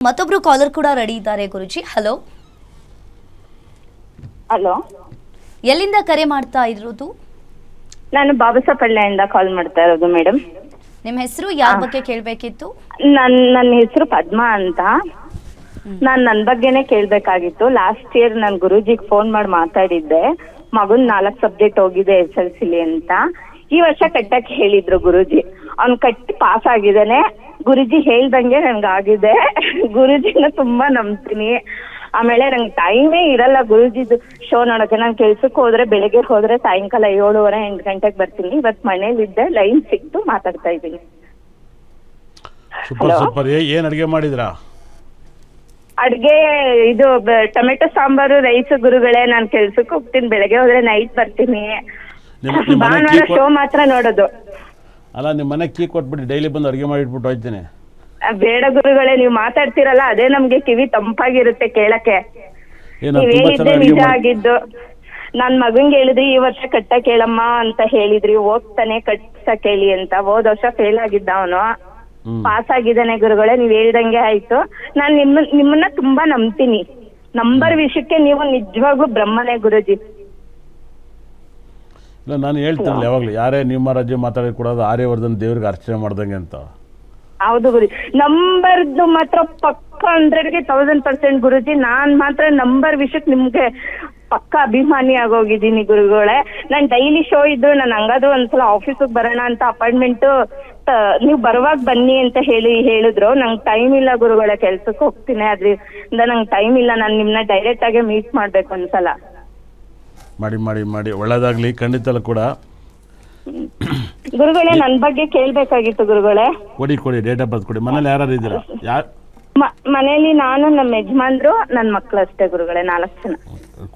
ಮತ್ತೊಬ್ರು ಕಾಲರ್ ಕೂಡ ರೆಡಿ ಇದ್ದಾರೆ ಗುರುಜಿ. ಹಲೋ ಹಲೋ, ಎಲ್ಲಿಂದ ಕರೆ ಮಾಡ್ತಾ ಇರೋದು? ನಾನು ಬಾಬಸಪಳ್ಳಿಯಿಂದ ಕಾಲ್ ಮಾಡ್ತಾ ಇರೋದು ಮೇಡಮ್. ನಿಮ್ಮ ಹೆಸರು, ಯಾರ ಬಗ್ಗೆ ಕೇಳಬೇಕಿತ್ತು? ನನ್ನ ಹೆಸರು ಪದ್ಮಾ ಅಂತ. ನಾನು ನನ್ನ ಬಗ್ಗೆನೇ ಕೇಳಬೇಕಾಗಿತ್ತು. ಲಾಸ್ಟ್ ಇಯರ್ ನಾನು ಗುರೂಜಿಗೆ ಫೋನ್ ಮಾಡಿ ಮಾತಾಡಿದ್ದೆ. ಮಗನ್ 4 ಸಬ್ಜೆಕ್ಟ್ ಹೋಗಿದೆ SLC ಅಂತ. ಈ ವರ್ಷ ಕಟ್ಟಕ್ಕೆ ಹೇಳಿದ್ರು ಗುರೂಜಿ. ಅವ್ನು ಕಟ್ಟಿ ಪಾಸ್ ಆಗಿದ್ದಾನೆ. ಗುರೂಜಿ ಹೇಳ್ದಂಗೆ ನನ್ಗಾಗಿದೆ. ಗುರೂಜಿನ ತುಂಬಾ ನಂಬ್ತೀನಿ. ಆಮೇಲೆ ನಂಗೆ ಟೈಮೇ ಇರಲ್ಲ ಗುರೂಜಿದು ಶೋ ನೋಡಕ್ಕೆ. ನಾನು ಕೆಲ್ಸಕ್ಕೆ ಹೋದ್ರೆ ಬೆಳಿಗ್ಗೆ ಹೋದ್ರೆ ಸಾಯಂಕಾಲ 7:30 8 ಗಂಟೆಗೆ ಬರ್ತೀನಿ. ಇವತ್ತು ಮನೇಲಿದ್ದೆ, ಲೈನ್ ಸಿಕ್ತು, ಮಾತಾಡ್ತಾ ಇದ್ದೀನಿ. ಸೂಪರ್. ಏನ್ ಅಡಿಗೆ ಮಾಡಿದ್ರಾ? ಅಡ್ಗೆ ಇದು ಟೊಮೆಟೊ ಸಾಂಬಾರು, ರೈಸ್ ಗುರುಗಳೇ. ನಾನು ಕೆಲ್ಸಕ್ಕೆ ಹೋಗ್ತೀನಿ, ಬೆಳಗ್ಗೆ ಹೋದ್ರೆ ನೈಟ್ ಬರ್ತೀನಿ. ಭಾನುವಾರ ಶೋ ಮಾತ್ರ ನೋಡೋದು. ಅಲ್ಲ, ನಿಮ್ಮ ಮನೆ ಕೀ ಕೊಟ್ಬಿಟ್ಟು ಡೈಲಿ ಬಂದು ಅಡಿಗೆ ಮಾಡಿಟ್ಬಿಟ್ಟು ಹೋಯ್ತೀನಿ. ಬೇಡ ಗುರುಗಳೇ, ನೀವು ಮಾತಾಡ್ತಿರಲ್ಲ ಅದೇ ನಮ್ಗೆ ಕಿವಿ ತಂಪಾಗಿರುತ್ತೆ ಕೇಳಕ್ಕೆ. ನೀವ್ ಹೇಳಿದ್ದೆ ನಿಜ ಆಗಿದ್ದು. ನನ್ ಮಗಂಗೆ ಹೇಳಿದ್ರಿ ಈ ವರ್ಷ ಕಟ್ಟ ಕೇಳಮ್ಮ ಅಂತ ಹೇಳಿದ್ರಿ. ಹೋಗ್ತಾನೆ ಕಟ್ಟ ಕೇಳಿ ಅಂತ. ಹೋದ ವರ್ಷ ಫೇಲ್ ಆಗಿದ್ದ ಅವನು, ಪಾಸ್ ಆಗಿದ್ದಾನೆ ಗುರುಗಳೇ. ನೀವ್ ಹೇಳ್ದಂಗೆ ಆಯ್ತು. ನಾನ್ ನಿಮ್ಮನ್ನ ತುಂಬಾ ನಂಬ್ತೀನಿ. ನಂಬರ್ ವಿಷಯಕ್ಕೆ ನೀವು ನಿಜವಾಗ್ಲೂ ಬ್ರಹ್ಮನೇ ಗುರುಜಿ. ಇಲ್ಲ, ನಾನು ಹೇಳ್ತೀನಲ್ಲ ಯಾವಾಗಲೂ, ಯಾರೇ ನಿಮ್ಮ ರಾಜ್ಯ ಮಾತಾಡಿ ಕೊಡೋದು ಆರ್ಯವರ್ಧನ್ ದೇವ್ರಿಗೆ ಅರ್ಚನೆ ಮಾಡ್ದಂಗೆ ಅಂತ. ಹೌದು ಗುರುಜಿ, ನಂಬರ್ದು ಮಾತ್ರ ಪಕ್ಕ 100ಗೆ 1000% ಗುರುಜಿ. ನಾನ್ ಮಾತ್ರ ನಂಬರ್ ವಿಷಯಕ್ಕೆ ನಿಮ್ಗೆ ಪಕ್ಕ ಅಭಿಮಾನಿ ಆಗೋಗಿದ್ದೀನಿ ಗುರುಗಳೇ. ನಾನ್ ಡೈಲಿ ಶೋ ಇದ್ದು ನಾನು ಹಂಗಾದ್ರೂ ಒಂದ್ಸಲ ಆಫೀಸಿಗೆ ಬರೋಣ ಅಂತ ಅಪಾಯಿಂಟ್ಮೆಂಟ್ ನೀವು ಬರುವಾಗ ಬನ್ನಿ ಅಂತ ಹೇಳಿದ್ರು. ನಂಗೆ ಟೈಮ್ ಇಲ್ಲ ಗುರುಗಳೇ, ಕೆಲ್ಸಕ್ಕೆ ಹೋಗ್ತೀನಿ. ಅದ್ರಿಂದ ನಂಗೆ ಟೈಮ್ ಇಲ್ಲ. ನಾನು ನಿಮ್ನ ಡೈರೆಕ್ಟ್ ಆಗಿ ಮೀಟ್ ಮಾಡ್ಬೇಕು ಒಂದ್ಸಲ. ಮಾಡಿ ಒಳ್ಳೇದಾಗ್ಲಿ. ಖಂಡಿತ ಕೂಡ ಗುರುಗಳೇ, ನನ್ ಬಗ್ಗೆ ಕೇಳ್ಬೇಕಾಗಿತ್ತು ಗುರುಗಳೇ. ಕೊಡಿ ಡೇಟ್ ಆಫ್ ಬರ್ತ್ ಕೊಡಿ. ಮನೇಲಿ ಯಾರು ಇದ್ದೀರಾ? ಮನೇಲಿ ನಾನು, ನಮ್ಮ ಯಜಮಾನ್ರು, ನನ್ನ ಮಕ್ಳು ಅಷ್ಟೇ ಗುರುಗಳೇ. 4 ಜನ.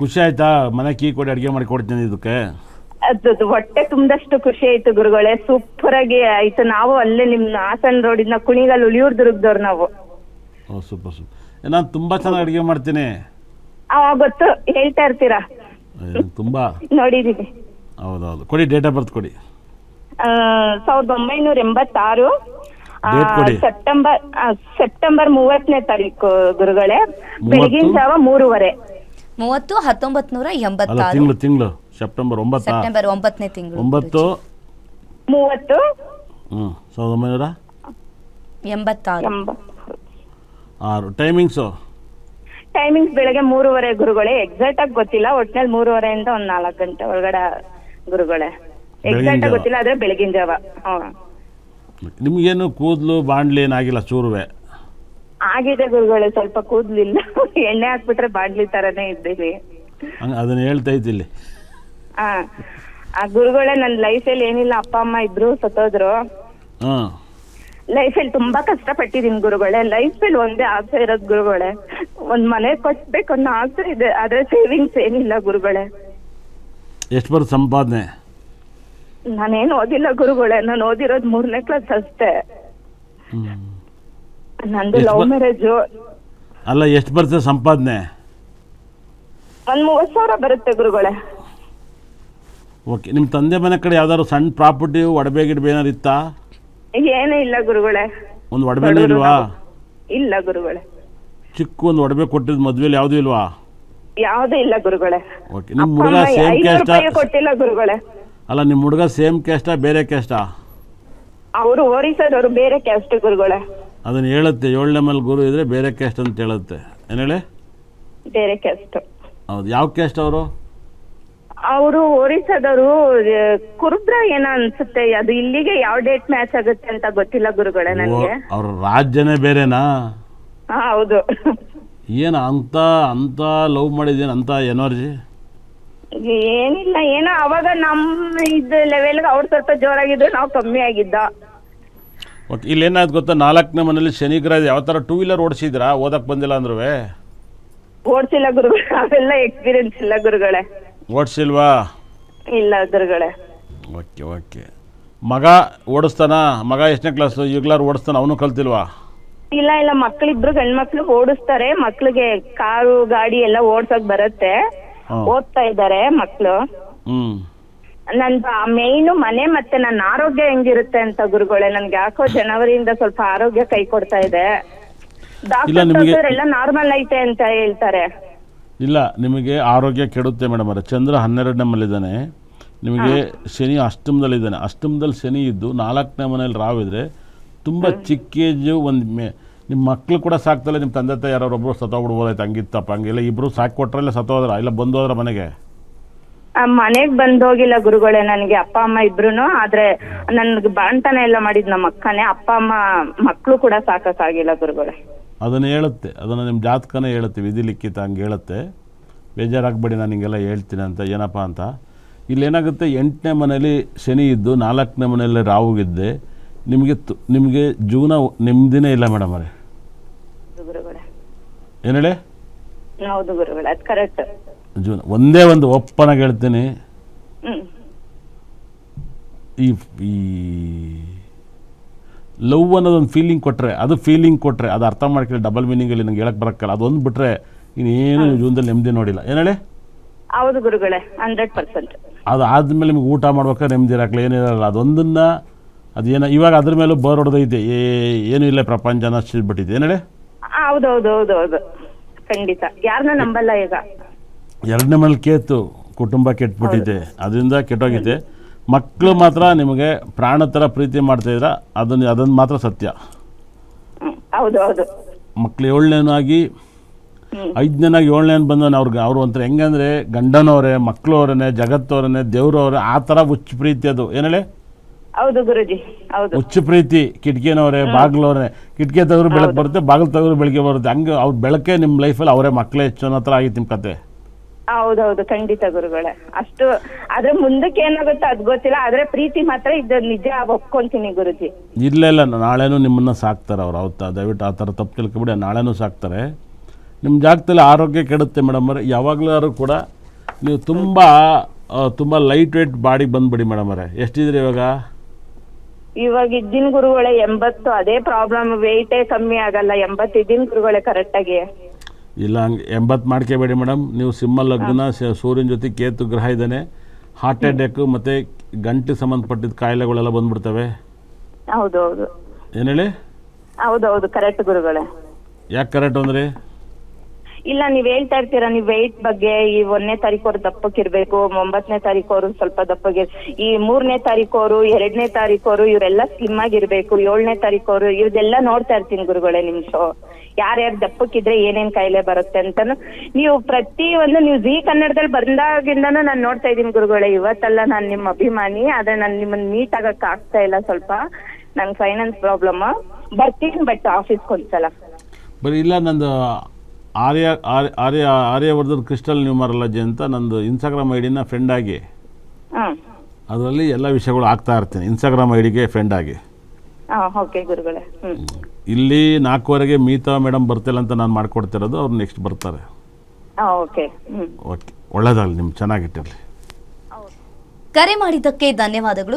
ಖುಷಿ ಆಯ್ತಾ? ಮನೆ ಕೀ ಕೊಡಿ, ಅಡಿಗೆ ಮಾಡಿ ಕೊಡ್ತೀನಿ. ಇದಕ್ಕೆ ಅದು ಹೊಟ್ಟೆ ತುಂಬದಷ್ಟು ಖುಷಿ ಆಯ್ತು ಗುರುಗಳೇ. ಸೂಪರ್ ಆಗಿ ಆಯ್ತು. ನಾವು ಅಲ್ಲೇ ನಿಮ್ ಹಾಸನ್ ರೋಡಿನ ಕುಣಿಗಲ್ ಉಳಿಯೂರ್ ದುರ್ಗದವ್ರು ನಾವು. ಸೂಪರ್. ನಾನು ತುಂಬಾ ಚೆನ್ನಾಗಿ ಅಡಿಗೆ ಮಾಡ್ತೀನಿ. ಗೊತ್ತು, ಹೇಳ್ತಾ ಇರ್ತೀರಾ. ತುಂಬಾ ನೋಡಿದೀನಿ. ಹೌದೌದು. ಕೊಡಿ, ಡೇಟ್ ಆಫ್ ಬರ್ತ್ ಕೊಡಿ. 1986 ಡೇಟ್ ಕೊಡಿ. ಸೆಪ್ಟೆಂಬರ್ 30ನೇ ತಾರೀಕು ಗುರುಗಳೇ. ಬೆಳಗಿನ ಜಾವ 3:30. 30 1986. ತಿಂಗಳು ಸೆಪ್ಟೆಂಬರ್ 9. ಸೆಪ್ಟೆಂಬರ್ 9ನೇ ತಿಂಗಳು. 9 30 1986. ಟೈಮಿಂಗ್ಸ್ ಬೆಳಗ್ಗೆ 3:30 ಗುರುಗಳೇ. ಎಕ್ಸಾಕ್ಟ್ ಆಗಿ ಗೊತ್ತಿಲ್ಲ, ಒಟ್ನಲ್ಲಿ 3:30 ಒಂದ್ 4 ಗಂಟೆ ಒಳಗಡೆ ಗುರುಗಳೇ. ಎಕ್ಸಾಕ್ಟ್ ಆಗಿ ಗೊತ್ತಿಲ್ಲ, ಆದ್ರೆ ಬೆಳಗಿನ ಜಾವ. ನಿಮ್ಗೇನು ಕೂದಲು ಬಾಂಡ್ಲಿ ಏನಾಗಿಲ್ಲ? ಚೂರುವೆ ಆಗಿದೆ ಗುರುಗಳೇ, ಸ್ವಲ್ಪ ಕೂದ್ಲಿಲ್ಲ. ಎಣ್ಣೆ ಹಾಕ್ಬಿಟ್ರೆ ಬಾಂಡ್ಲಿ ತರನೇ ಇದ್ದೀವಿ. ಅದನ್ನ ಹೇಳ್ತೈತಿ ಇಲ್ಲಿ. ಗುರುಗಳೇ, ನನ್ನ ಲೈಫಲ್ಲಿ ಏನಿಲ್ಲ. ಅಪ್ಪ ಅಮ್ಮ ಇದ್ರು, ಸತ್ತೋದ್ರು. ಲೈಫಲ್ಲಿ ತುಂಬಾ ಕಷ್ಟಪಟ್ಟಿದ್ದೀನಿ ಗುರುಗಳೇ. ಲೈಫಲ್ಲಿ ಒಂದೇ ಆಸೆ ಇರೋದು ಗುರುಗಳೇ, ಒಂದ್ ಮನೆ ಕಟ್ಬೇಕು ಅನ್ನೋ ಆಸೆ ಇದೆ. ಆದ್ರೆ ಸೇವಿಂಗ್ಸ್ ಏನಿಲ್ಲ ಗುರುಗಳೇ. ಎಷ್ಟು ಬರುತ್ತೆ ಸಂಪಾದನೆ? ನಾನೇನು ಓದಿಲ್ಲ ಗುರುಗಳೇ. ನಾನು ಓದಿರೋದು 3ನೇ ಕ್ಲಾಸ್ ಅಷ್ಟೇ. ನಂದು ಲವ್ ಮ್ಯಾರೇಜ್. ಅಲ್ಲ, ಎಷ್ಟು ಬರುತ್ತೆ ಸಂಪಾದನೆ? ಒಂದ್ 30,000 ಬರುತ್ತೆ ಗುರುಗಳೇ. ಓಕೆ. ನಿಮ್ಮ ತಂದೆ ಮನೆ ಕಡೆ ಯಾವ್ದಾದ್ರು ಸಣ್ಣ ಪ್ರಾಪರ್ಟಿ, ಒಡವೆ ಗಿಡಬೆ ಏನಾರು ಇತ್ತಾ? ಏನೂ ಇಲ್ಲ ಗುರುಗಳೇ. ಒಂದು ಒಡವೆನೂ ಇಲ್ವಾ? ಇಲ್ಲ ಗುರುಗಳೇ. ಚಿಕ್ಕ ಒಂದು ಒಡವೆ ಕೊಟ್ಟಿದ್ ಮದ್ವೆಲಿ ಯಾವ್ದು ಇಲ್ವಾ? ಯಾವ್ದು ಇಲ್ಲ ಗುರುಗಳೇ. ಓಕೆ. ನಿಮ್ಮ ಹುಡುಗ ಸೇಮ್ ಕ್ಯಾಸ್ಟಾ? ಕೊಟ್ಟಿಲ್ಲ ಗುರುಗಳೇ. ಅಲ್ಲ, ನಿಮ್ಮ ಹುಡುಗ ಸೇಮ್ ಕ್ಯಾಸ್ಟಾ ಬೇರೆ ಕ್ಯಾಸ್ಟಾ? ಅವರು ಓರಿಸೋದವ್ರು, ಬೇರೆ ಕ್ಯಾಸ್ಟ್ ಗುರುಗಳೇ. ಅದನ್ನ ಹೇಳುತ್ತೆ, 7ನೇ ಮೇಲೆ ಗುರು ಇದ್ರೆ ಬೇರೆ ಕ್ಯಾಸ್ಟ್ ಅಂತ ಹೇಳುತ್ತೆ. ಏನ್ ಹೇಳಿ? ಬೇರೆ ಕ್ಯಾಸ್ಟ್. ಹೌದು. ಯಾವ ಕ್ಯಾಸ್ಟ್ ಅವರು? ಅವರು ಒರಿಸ್ಸಾದವರು, ಕುರುಬ್ರ ಏನೋ ಅನ್ಸುತ್ತೆ. ಅದು ಇಲ್ಲಿಗೆ ಯಾವ ಡೇಟ್ ಮ್ಯಾಚ್ ಆಗುತ್ತೆ ಅಂತ ಗೊತ್ತಿಲ್ಲ ಗುರುಗಳೇ ನನಗೆ. ಅವ್ರ ರಾಜ್ಯನೇ ಬೇರೆನಾ? ಹೌದು. ಏನ ಅಂತ ಲವ್ ಮಾಡಿದೇನ ಅಂತ ಎನರ್ಜಿ? ಏನಿಲ್ಲ, ಏನೋ ಅವಾಗ ನಮ್ಮ ಇದು ಲೆವೆಲ್ಗೆ ಅವ್ರು ಸ್ವಲ್ಪ ಜೋರಾಗಿದ್ರು, ನಾವು ಕಮ್ಮಿ ಆಗಿದ್ದ. ಓಕೆ. ಇಲ್ಲಿ ಏನಾಯ್ತು ಗೊತ್ತಾ, 4ನೇ ಮನೇಲಿ ಶನಿ ಗ್ರಹ ಇದೆ. ಯಾವ ಥರ 2 ವೀಲರ್ ಓಡಿಸಿದ್ರಾ? ಓದಕ್ಕೆ ಬಂದಿಲ್ಲ ಅಂದ್ರೂ? ಓಡಿಸಿಲ್ಲ ಗುರುಗಳೇ, ಅವೆಲ್ಲ ಎಕ್ಸ್ಪೀರಿಯನ್ಸ್ ಇಲ್ಲ ಗುರುಗಳೇ. ಓಡಿಸಿಲ್ವಾ? ಇಲ್ಲ ಗುರುಗಳೇ. ಓಕೆ. ಮಗ ಓಡಿಸ್ತಾನ? ಮಗ ಎಷ್ಟನೇ ಕ್ಲಾಸು? ಈಗಲಾರು ಓಡಿಸ್ತಾನ? ಅವನು ಕಲ್ತಿಲ್ವಾ? ಇಲ್ಲ, ಮಕ್ಳಿಬ್ರು ಗಂಡ್ಮಕ್ಳು ಓಡಿಸ್ತಾರೆ. ಮಕ್ಳಿಗೆ ಕಾರು ಗಾಡಿ ಎಲ್ಲ ಓಡ್ಸಕ್ ಬರುತ್ತೆ. ಓದ್ತಾ ಇದ್ದಾರೆ ಮಕ್ಳು. ನನ್ ಮೇಯ್ನು ಮನೆ ಮತ್ತೆ ನನ್ನ ಆರೋಗ್ಯ ಹೆಂಗಿರುತ್ತೆ ಅಂತ ಗುರುಗಳೇ. ನನ್ಗೆ ಯಾಕೋ ಜನವರಿಯಿಂದ ಸ್ವಲ್ಪ ಆರೋಗ್ಯ ಕೈ ಕೊಡ್ತಾ ಇದೆ. ಡಾಕ್ಟರ್ ನಿಮಗೆ ಎಲ್ಲ ನಾರ್ಮಲ್ ಐತೆ ಅಂತ ಹೇಳ್ತಾರೆ. ಇಲ್ಲ, ನಿಮಗೆ ಆರೋಗ್ಯ ಕೆಡುತ್ತೆ ಮೇಡಮ್ ಅವರೇ. ಚಂದ್ರ 12ನೇ ಮನೇಲಿದ್ದಾನೆ, ನಿಮಗೆ ಶನಿ ಅಷ್ಟಮದಲ್ಲಿದ್ದಾನೆ. ಅಷ್ಟಮದಲ್ಲಿ ಶನಿ ಇದ್ದು 4ನೇ ಮನೇಲಿ ರಾವಿದ್ರೆ ತುಂಬ ಚಿಕ್ಕ ಏಜು. ನಿಮ್ಮ ಮಕ್ಕಳು ಕೂಡ ಸಾಕ್ತಲ್ಲ, ನಿಮ್ಮ ತಂದೆ ತಾಯಿ ಯಾರೊಬ್ಬರು ಸತ್ತೋಗ್ಬಿಡ್ಬೋದಾಯ್ತು, ಹಂಗಿತ್ತಪ್ಪ ಹಂಗಿಲ್ಲ. ಇಬ್ಬರು ಸಾಕು ಕೊಟ್ರಲ್ಲ ಸತ್ತೋದ್ರ, ಇಲ್ಲ ಬಂದು ಹೋದ್ರ ಮನೆಗೆ? ಮನೆಗ್ ಬಂದೋಗಿಲ್ಲ ಗುರುಗಳೇ, ನನಗೆ ಅಪ್ಪ ಅಮ್ಮ ಇಬ್ರುನು. ಆದ್ರೆ ನನ್ಗೆ ಬಾಣ್ತನ ಎಲ್ಲ ಮಾಡಿದ್ ನಮ್ಮ ಅಕ್ಕನೇ. ಅಪ್ಪ ಅಮ್ಮ ಮಕ್ಕಳು ಕೂಡ ಸಾಕಾಗಿಲ್ಲ ಗುರುಗಳೇ. ಅದನ್ನು ಹೇಳುತ್ತೆ, ಅದನ್ನು ನಿಮ್ಮ ಜಾತಕನೇ ಹೇಳುತ್ತೆ, ವಿಧಿ ಲಿಖಿತ ಹಂಗೆ ಹೇಳುತ್ತೆ. ಬೇಜಾರಾಗಬೇಡಿ, ನಾನು ಹಿಂಗೆಲ್ಲ ಹೇಳ್ತೀನಿ ಅಂತ. ಏನಪ್ಪ ಅಂತ ಇಲ್ಲೇನಾಗುತ್ತೆ, 8ನೇ ಮನೇಲಿ ಶನಿ ಇದ್ದು 4ನೇ ಮನೆಯಲ್ಲಿ ರಾಹುಗಿದ್ದೆ ನಿಮಗೆ ಜೀವನ ನೆಮ್ಮದಿನೇ ಇಲ್ಲ ಮೇಡಮ್ ಅವರೇ. ಗುರುಗಳೇ ಏನು ಹೇಳಿ? ಹೌದು ಗುರುಗಳೇ, ಅದು ಕರೆಕ್ಟ್. ಜೀವನ ಒಂದೇ ಒಂದು ಒಪ್ಪನಾಗಿ ಹೇಳ್ತೀನಿ, ಈ ಲವ್ ಅನ್ನೋದೊಂದು ಫೀಲಿಂಗ್ ಕೊಟ್ಟರೆ, ಅದು ಅರ್ಥ ಮಾಡ್ಕೊಳ್ಳಿ. ಡಬಲ್ ಮೀನಿಂಗಲ್ಲಿ ನಂಗೆ ಹೇಳಕ್ಕೆ ಬರೋಕ್ಕಲ್ಲ. ಅದೊಂದು ಬಿಟ್ಟರೆ ಇನ್ನೇನು ಜೀವನದಲ್ಲಿ ನೆಮ್ಮದಿ ನೋಡಿಲ್ಲ. ಏನು ಹೇಳಿ? ಹೌದು ಗುರುಗಳೇ, 100%. ಅದು ಆದಮೇಲೆ ನಿಮ್ಗೆ ಊಟ ಮಾಡ್ಬೇಕಾದ್ರೆ ನೆಮ್ಮದಿ ಇರಕ್ಕಲ್ಲ, ಏನಿರಲ್ಲ. ಅದೊಂದನ್ನು ಅದೇನೋ ಇವಾಗ ಅದ್ರ ಮೇಲೂ ಬೋರ್ ಹೊಡೆದೈತೆ, ಏನೂ ಇಲ್ಲ ಪ್ರಪಂಚನ ಬಿಟ್ಟಿದೆ. ಏನು ಹೇಳಿ? ಹೌದು ಖಂಡಿತ. ಯಾರನ್ನ ನಂಬಲ್ಲ ಈಗ. 2ನೇ ಮನೇಲಿ ಕೇತು, ಕುಟುಂಬ ಕೆಟ್ಬಿಟ್ಟಿದೆ, ಅದರಿಂದ ಕೆಟ್ಟೋಗಿದೆ. ಮಕ್ಕಳು ಮಾತ್ರ ನಿಮಗೆ ಪ್ರಾಣ ಥರ ಪ್ರೀತಿ ಮಾಡ್ತಾಯಿದ್ರ, ಅದನ್ನು ಮಾತ್ರ ಸತ್ಯ. ಹೌದು ಮಕ್ಕಳು 7ನೇನಾಗಿ 5ನೇನಾಗಿ 7ನೇನು ಬಂದವನು ಅವ್ರು ಒಂಥರ ಹೆಂಗಂದರೆ ಗಂಡನವರೇ, ಮಕ್ಕಳವರೇ, ಜಗತ್ತವರೇ, ದೇವ್ರವರೇ, ಆ ಥರ ಹುಚ್ಚು ಪ್ರೀತಿ ಅದು. ಏನು ಹೇಳಿ? ಹೌದು ಗುರುಜಿ, ಹೌದು. ಹುಚ್ಚು ಪ್ರೀತಿ. ಕಿಟಕಿನವರೇ, ಬಾಗಿಲವರೇ, ಕಿಟಕಿ ತೆಗೆದ್ರು ಬೆಳಕು ಬರುತ್ತೆ, ಬಾಗಿಲು ತೆಗೆದ್ರು ಬೆಳಗ್ಗೆ ಬರುತ್ತೆ. ಹಂಗೆ ಅವ್ರ ಬೆಳಕೆ ನಿಮ್ಮ ಲೈಫಲ್ಲಿ ಅವರೇ ಮಕ್ಕಳೇ ಹೆಚ್ಚು ಅನ್ನೋ ಥರ ಆಗಿತ್ತು ನಿಮ್ಮ ಕತೆ. ಹೌದೌದು ಖಂಡಿತ ಗುರುಗಳೇ. ಅಷ್ಟು ಅದ್ರ ಮುಂದಕ್ಕೆ ಏನಾಗುತ್ತೆ ಅದ್ ಗೊತ್ತಿಲ್ಲ, ಆದ್ರೆ ಪ್ರೀತಿ ಮಾತ್ರ ಇದು ನಿಜ ಒಪ್ಕೊಂತೀನಿ ಗುರುಜಿ. ಇಲ್ಲ ನಾಳೆನೂ ನಿಮ್ಮನ್ನು ಸಾಕ್ತಾರೆ ಅವ್ರು. ಅವತ್ತು ದಯವಿಟ್ಟು ಆ ಥರ ತಪ್ಪು ತಿಳ್ಕೊಬಿಡಿ, ನಾಳೆನೂ ಸಾಕ್ತಾರೆ. ನಿಮ್ಮ ಜಾಗದಲ್ಲಿ ಆರೋಗ್ಯ ಕೆಡುತ್ತೆ ಮೇಡಮ್ ಅವರೇ. ಯಾವಾಗಲಾದ್ರೂ ಕೂಡ ನೀವು ತುಂಬ ಲೈಟ್ ವೇಟ್ ಬಾಡಿಗೆ ಬಂದುಬಿಡಿ ಮೇಡಮ್ ಅವರೇ. ಎಷ್ಟಿದ್ರಿ ಇವಾಗ ಇದ್ದಿನ ಗುರುಗಳೇ 80. ಅದೇ ಪ್ರಾಬ್ಲಮ್, ವೆಯ್ಟೇ ಕಮ್ಮಿ ಆಗಲ್ಲ. 80 ಇದ್ದಿನ ಗುರುಗಳೇ ಕರೆಕ್ಟಾಗಿ. ಇಲ್ಲ, ಹಂಗೆ 80 ಮಾಡ್ಕೋಬೇಡಿ ಮೇಡಮ್. ನೀವು ಸಿಂಹ ಲಗ್ನ, ಸೂರ್ಯನ ಜೊತೆ ಕೇತು ಗ್ರಹ ಇದ್ದಾನೆ. ಹಾರ್ಟ್ ಅಟ್ಯಾಕು ಮತ್ತು ಗಂಟೆ ಸಂಬಂಧಪಟ್ಟಿದ್ದ ಕಾಯಿಲೆಗಳೆಲ್ಲ ಬಂದ್ಬಿಡ್ತವೆ. ಹೌದು ಏನು ಹೇಳಿ? ಹೌದು ಕರೆಕ್ಟ್ ಗುರುಗಳೇ. ಯಾಕೆ ಕರೆಕ್ಟ್ ಅಂದರೆ? ಇಲ್ಲ, ನೀವ್ ಹೇಳ್ತಾ ಇರ್ತೀರಾ ನೀವು ವೆಯ್ಟ್ ಬಗ್ಗೆ. ಈ 1ನೇ ತಾರೀಕು ದಪ್ಪಕ್ಕಿರ್ಬೇಕು, 9ನೇ ತಾರೀಕು ಸ್ವಲ್ಪ ದಪ್ಪಗೆ, ಈ 3ನೇ ತಾರೀಕು 2ನೇ ತಾರೀಕು ಇವರೆಲ್ಲ ಸ್ಲಿಮ್ ಆಗಿರ್ಬೇಕು, 7ನೇ ತಾರೀಕು ಇವ್ದೆಲ್ಲ ನೋಡ್ತಾ ಇರ್ತೀನಿ ಗುರುಗಳೇ ನಿಮ್ ಶೋ. ಯಾರ್ಯಾರು ದಪ್ಪಕ್ಕಿದ್ರೆ ಏನೇನ್ ಕಾಯಿಲೆ ಬರುತ್ತೆ ಅಂತಾನು ನೀವು ಪ್ರತಿ ಒಂದು ನೀವು ಜೀ ಕನ್ನಡದಲ್ಲಿ ಬಂದಾಗಿಂದಾನು ನಾನು ನೋಡ್ತಾ ಇದ್ದೀನಿ ಗುರುಗಳೇ. ಇವತ್ತಲ್ಲ ನಾನು ನಿಮ್ಮ ಅಭಿಮಾನಿ, ಆದ್ರೆ ನಾನು ನಿಮ್ಮನ್ನ ಮೀಟ್ ಆಗಕ್ ಆಗ್ತಾ ಇಲ್ಲ. ಸ್ವಲ್ಪ ನಂಗೆ ಫೈನಾನ್ಸ್ ಪ್ರಾಬ್ಲಮ್. ಬರ್ತೀನಿ ಬಟ್ ಆಫೀಸ್ಗೆ ಒಂದ್ಸಲ. ಬರೀ ಇಲ್ಲ, ನಂದು ಆರ್ಯವರ್ಧನ್ ಕ್ರಿಸ್ಟಲ್ ನ್ಯೂಮರಾಲಜಿ ಅಂತ ನಂದು ಇನ್ಸ್ಟಾಗ್ರಾಮ್ ಐಡಿನ ಫ್ರೆಂಡ್ ಆಗಿ ಅದರಲ್ಲಿ ಎಲ್ಲ ವಿಷಯಗಳು ಆಗ್ತಾ ಇರ್ತೀನಿ. ಇನ್ಸ್ಟಾಗ್ರಾಮ್ ಐಡಿಗೆ ಫ್ರೆಂಡ್ ಆಗಿ. ಓಕೆ ಗುರುಗಳೇ. ಇಲ್ಲಿ 4ವರೆಗೆ ಮೀತಾ ಮೇಡಮ್ ಬರ್ತಿಲ್ಲ ಅಂತ ನಾನು ಮಾಡ್ಕೊಡ್ತಿರೋದು. ಅವ್ರು ನೆಕ್ಸ್ಟ್ ಬರ್ತಾರೆ. ಓಕೆ ಒಳ್ಳೆಯದಾಗಲಿ, ನಿಮ್ಗೆ ಚೆನ್ನಾಗಿಟ್ಟಿರಲಿ. ಕರೆ ಮಾಡಿದ್ದಕ್ಕೆ ಧನ್ಯವಾದಗಳು.